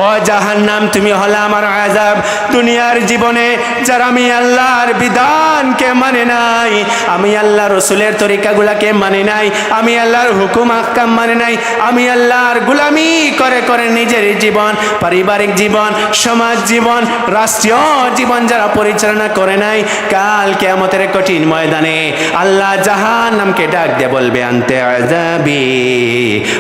ও জাহান্নাম, তুমি হলে আমার আযাব। দুনিয়ার জীবনে যারা আমি আল্লাহর বিধানকে মানে নাই, আমি আল্লাহ রসুলের তরিকাগুলাকে মানে নাই, আমি আল্লাহর হুকুম আহকাম মানে নাই, আমি আল্লাহর গুলামি করে করে নিজের জীবন, পারিবারিক জীবন, সমাজ জীবন, রাষ্ট্রীয় জীবন যারা পরিচালনা করে নাই, কাল কিয়ামতের কঠিন ময়দানে আল্লাহ জাহান্নামকে ডাক দিয়ে বলবে, আনতে আযাবি,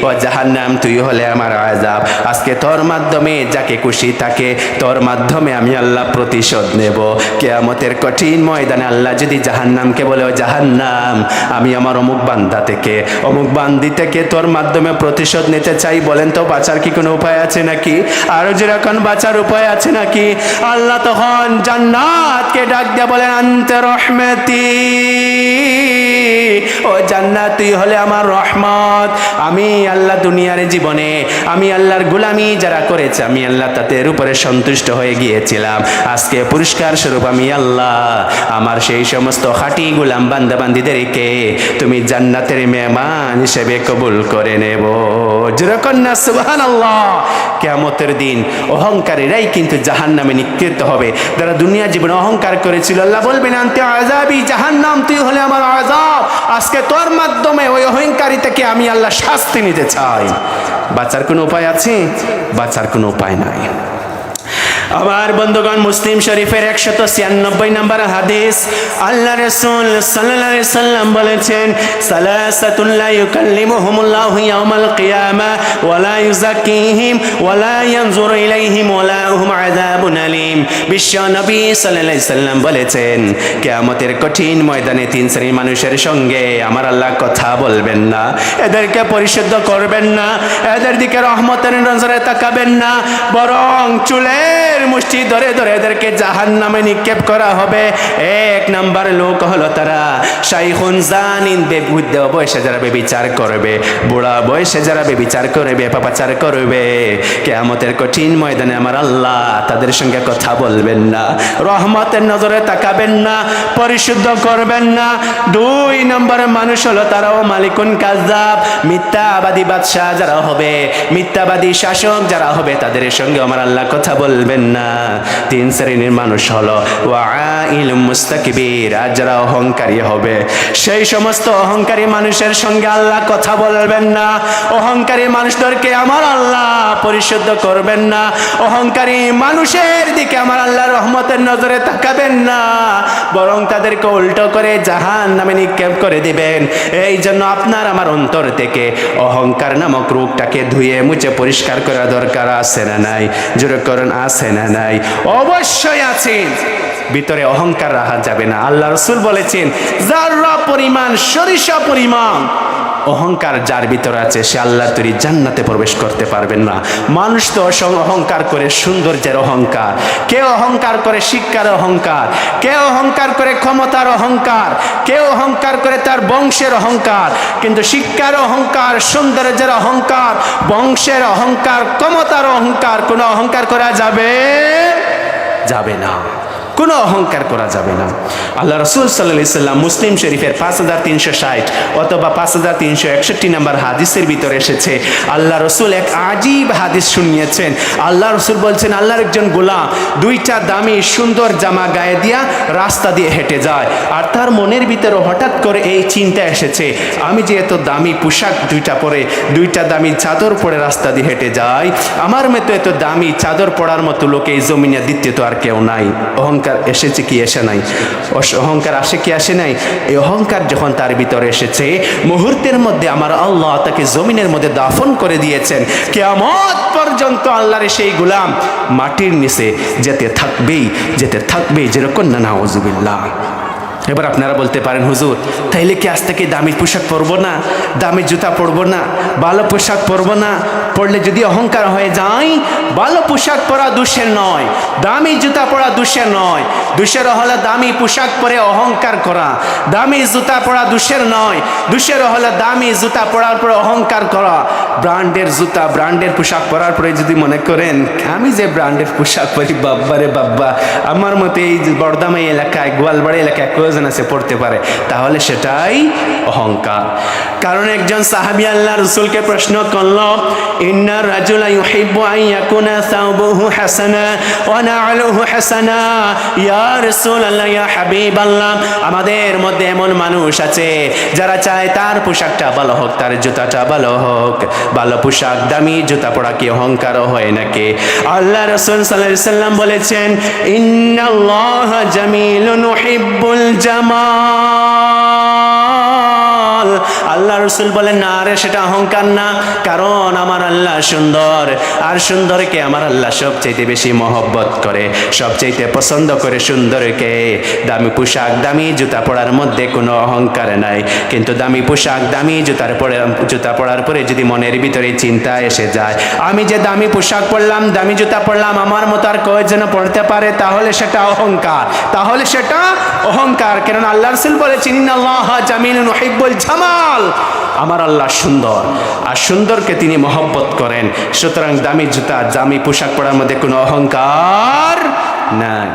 ও জাহান্নাম তুই হলে আমার আযাব। আজকে তোর মাধ্যমে যাকে খুশি তাকে, তোর মাধ্যমে আমি আল্লাহ প্রতিশোধ নেব। কিয়ামতের কঠিন ময়দানে আল্লাহ যদি জাহান্নামকে বলে, ও জাহান্নাম আমি আমার অমুক বান্দা থেকে, অমুক বান্দি থেকে তোর মাধ্যমে প্রতিশোধ নিতে চাই, বলেন তো বাঁচার কি কোনো উপায় আছে নাকি? আরো যেরকম বাঁচার উপায় আছে নাকি? আল্লাহ তখন জান্নাতকে ডাক দিয়ে বলেন, আনতে রহমতি, ও জান্নাত তুই হলে আমার রহমত। আমি আল্লাহ দুনিয়ার জীবনে আমি আল্লাহর গোলামি যারা করেছে, আমি আল্লাহ তাদের উপরে সন্তুষ্ট হয়ে গিয়েছিলাম। আজকে পুরস্কার স্বরূপ আমি আল্লাহ আমার সেই সমস্ত খাঁটি গোলাম বান্দা বান্দিদেরকে তুমি জান্নাতের মেহমান হিসেবে কবুল করে নেব। যেরকম না সুবহানাল্লাহ। কিয়ামতের দিন অহংকারীরাই কিন্তু জাহান্নামে নিক্ষিপ্ত হবে। যারা দুনিয়া জীবনে অহংকার করেছিল, আল্লাহ বলবেন, আনতে আযাবি, জাহান্নাম তুই হলে আমার আযাব। আজকে তোর মাধ্যমে ওই অহংকারী থেকে আমি আল্লাহ শাস্তি নিতে চাই। বাঁচার কোনো উপায় আছে? বাঁচার কোনো উপায় নাই। আমার বন্ধুগণ, মুসলিম শরীফের 196 নম্বর হাদিস, আল্লাহ রাসূল সাল্লাল্লাহু আলাইহি সাল্লাম বলেছেন, সালাসাতুন লা ইউকাল্লিমুহুমুল্লাহু ইয়াওমাল কিয়ামাহ ওয়া লা ইউযাক্কিহিম ওয়া লা ইয়ানজুরু ইলাইহিম ওয়া লাহুম আযাবুন আলীম। বিশ্ব নবী সাল্লাল্লাহু আলাইহি সাল্লাম বলেছেন, কিয়ামতের কঠিন ময়দানে তিন শ্রেণীর মানুষের সঙ্গে আমার আল্লাহ কথা বলবেন না, এদেরকে পরিশুদ্ধ করবেন না, এদের দিকে রহমতের নজরে তাকাবেন না, বরং চুলের মুষ্টি ধরে ধরে এদেরকে জাহান্নামে নিক্ষেপ করা হবে। এক নাম্বার লোক হলো তারা শাইখুন জানিন, বৃদ্ধ বয়সে যারা বেবিচার করবে, বুড়া বয়সে যারা বেবিচার করবে, পাপাচার করবে, কিয়ামতের কঠিন ময়দানে আমার আল্লাহ তাদের সঙ্গে কথা বলবেন না, রহমতের নজরে তাকাবেন না, পরিশুদ্ধ করবেন না। দুই নম্বরের মানুষ হলো তারাও মালিকুন কাযযাব, মিথ্যাবাদী বাদশাহ যারা হবে, মিথ্যাবাদী শাসক যারা হবে, তাদের সঙ্গে আমার আল্লাহ কথা বলবেন না। তিন শ্রেণীর মানুষ হলো ওয়াইলুম মুস্তাকবির, আর যারা অহংকারী হবে, সেই সমস্ত অহংকারী মানুষের সঙ্গে আল্লাহ কথা বলবেন না। অহংকারী মানুষদেরকে আমার আল্লাহ পরিশুদ্ধ করবেন না, অহংকারী মানুষের দিকে আমার আল্লাহ রহমতের নজরে তাকাবেন না, বরং তাদেরকে উল্টো করে জাহান্নামে নিক্ষেপ করে দিবেন। এই জন্য আপনার আমার অন্তর থেকে অহংকার নামক রোগটাকে ধুয়ে মুছে পরিষ্কার করা দরকার আছে না নাই? জোরে করেন, আছে না নাই? অবশ্যই আছে। ভিতরে অহংকার রাখা যাবে না। আল্লাহ রাসূল বলেছেন, যারা পরিমাণ, সরিষা পরিমাণ অহংকার যার ভিতরে আছে, সে আল্লাহ তৈরি জান্নাতে প্রবেশ করতে পারবেন না। মানুষ তো অহংকার করে সৌন্দর্যের অহংকার, কেউ অহংকার করে শিক্ষার অহংকার, কেউ অহংকার করে ক্ষমতার অহংকার, কেউ অহংকার করে তার বংশের অহংকার। কিন্তু শিক্ষার অহংকার, সৌন্দর্যের অহংকার, বংশের অহংকার, ক্ষমতার অহংকার, কোনো অহংকার করা যাবে না, কোনো অহংকার করা যাবে না। আল্লাহ রাসূল সাল্লাল্লাহু আলাইহি সাল্লাম মুসলিম শরীফের 5360 অথবা 5361 নম্বর হাদিসের ভিতরে এসেছে, আল্লাহ রাসূল এক আজীব হাদিস শুনিয়েছেন। আল্লাহ রাসূল বলছেন, আল্লাহর একজন গোলাম দুইটা দামি সুন্দর জামা গায়ে দিয়া রাস্তা দিয়ে হেঁটে যায়, আর তার মনের ভিতরে হঠাৎ করে এই চিন্তা এসেছে, আমি যে এত দামি পোশাক দুইটা পরে, দুইটা দামি চাদর পরে রাস্তা দিয়ে হেঁটে যাই, আমার মতো এত দামি চাদর পরার মতো লোক এই জমিনে দ্বিতীয় তো আর কেউ নাই। অহংকার এসেছে কি এসে নাই? অহংকার আসে কি আসে নাই? এই অহংকার যখন তার ভিতরে এসেছে, মুহূর্তের মধ্যে আমার আল্লাহ তাকে জমিনের মধ্যে দাফন করে দিয়েছেন। কিয়ামত পর্যন্ত আল্লাহর সেই গোলাম মাটির নিচে যেতে থাকবেই, যেরকম না, নাউজুবিল্লাহ। এবার আপনারা বলতে পারেন, হুজুর তাইলে কি আজ থেকে দামি পোশাক পরবো না, দামি জুতা পরবো না, ভালো পোশাক পরবো না? পরলে যদি অহংকার হয়ে যায়, ভালো পোশাক পরা দোষের নয়, দামি জুতা পরা দোষের নয়। দোষের হলো দামি পোশাক পরে অহংকার করা, দামি জুতা পরা দোষের নয়। দোষের হলো দামি জুতা পরার পরে অহংকার করা। ব্র্যান্ডের জুতা, ব্র্যান্ডের পোশাক পরার পরে যদি মনে করেন আমি যে ব্র্যান্ডের পোশাক পরি, বাব্বারে বাব্বা, আমার মতো এই বর্দামাই এলাকায়, গোয়ালবাড়ি এলাকায় কয়জন আছে পড়তে পারে, তাহলে সেটাই অহংকার। কারণ একজন সাহাবী আল্লাহ রাসূলকে প্রশ্ন করল, ইন্নার রাজুলা ইউহিব্বু আন ইয়াকুনা يكون ثوبه حسنا ونعله حسنا يا رسول الله يا حبيب الله আমাদের মধ্যে এমন মানুষ আছে যারা চায় তার পোশাকটা ভালো হোক, তার জুতাটা ভালো হোক। ভালো পোশাক, দামি জুতা পরা কি অহংকার হয় নাকি? আল্লাহ রাসূল সাল্লাল্লাহু আলাইহি সাল্লাম বলেছেন, ইন্নাল্লাহা জামিলুন ইউহিব্বুল জামাল। আল্লাহ রাসূল বলেন, না রে, সেটা অহংকার না, কারণ আমার আল্লাহ সুন্দর, আর সুন্দরকে আমার আল্লাহ সবচেয়ে বেশি মহব্বত করে, সবচেয়ে পছন্দ করে সুন্দরকে। দামি পোশাক, দামি জুতা পরার মধ্যে কোনো অহংকার নাই, কিন্তু দামি পোশাক, দামি জুতা পরার পরে যদি মনের ভিতরে চিন্তা এসে যায়, আমি যে দামি পোশাক পরলাম, দামি জুতা পরলাম, আমার মতো আর কয়েকজন পড়তে পারে, তাহলে সেটা অহংকার, তাহলে সেটা অহংকার। কেননা আল্লাহ রাসূল বলেছেন, ইন্নাল্লাহা জামিলুন ইউহিব্বুল জামাল, আমার আল্লাহ সুন্দর, আর সুন্দরকে তিনি মহব্বত করেন। সুতরাং দামি জুতা, দামি পোশাক পরার মধ্যে কোনো অহংকার নাই।